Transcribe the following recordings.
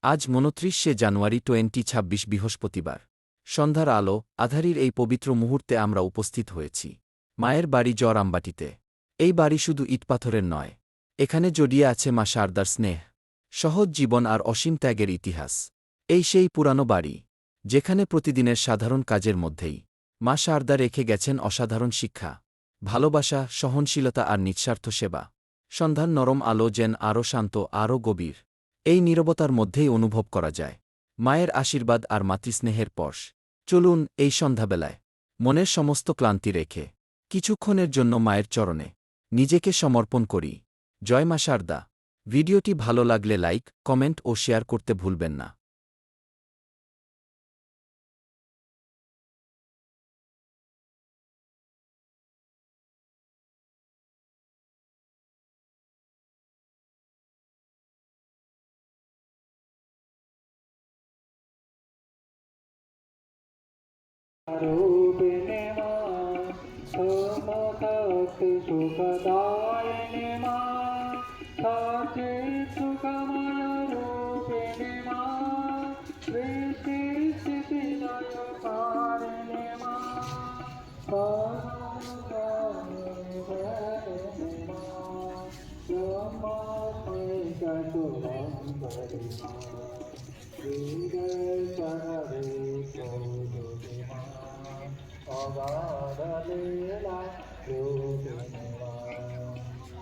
আজ ২৯শে জানুয়ারি ২০২৬ বৃহস্পতিবার। সন্ধ্যার আলো আঁধারির এই পবিত্র মুহূর্তে আমরা উপস্থিত হয়েছি মায়ের বাড়ি জড়আমবাটিতে। এই বাড়ি শুধু ইটপাথরের নয়, এখানে জড়িয়ে আছে মা শারদার স্নেহ, সহজ জীবন আর অসীম ত্যাগের ইতিহাস। এই সেই পুরানো বাড়ি, যেখানে প্রতিদিনের সাধারণ কাজের মধ্যেই মা শারদা রেখে গেছেন অসাধারণ শিক্ষা, ভালোবাসা, সহনশীলতা আর নিঃস্বার্থ সেবা। সন্ধ্যার নরম আলো যেন আরও শান্ত, আরও গভীর। এই নীরবতার মধ্যেই অনুভব করা যায় মায়ের আশীর্বাদ আর মাতৃস্নেহের স্পর্শ। চলুন এই সন্ধ্যাবেলায় মনের সমস্ত ক্লান্তি রেখে কিছুক্ষণের জন্য মায়ের চরণে নিজেকে সমর্পণ করি। জয় মা শারদা। ভিডিওটি ভালো লাগলে লাইক, কমেন্ট ও শেয়ার করতে ভুলবেন না। रूपिणे मा समभक्ति सुखदायिने मा सचित् सुखमय रूपिणे मा सृष्टिस्थितिलयकारिणे मा परमगुणनिधने मा ब्रह्मात्मैकसुरं अगाधलीला रूपिणे मा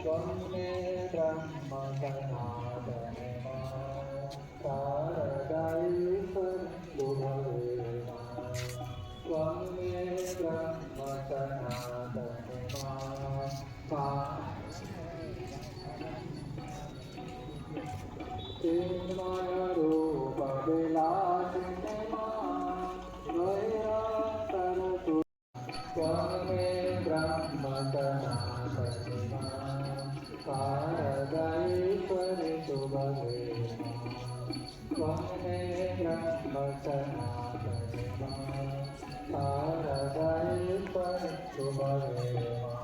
त्वन्मे ब्रह्मसनातने मा शारदाईश्वर शुभवे मा त्वन्मे ब्रह्मसनातने मा चिन्मयरूपविलासिने मा वैरन्तरसु त्वन्मे ब्रह्मसनातने मा शारदाईश्वरि शुभवे मा त्वन्मे ब्रह्मसनातने मा शारदाईश्वरि शुभवे मा।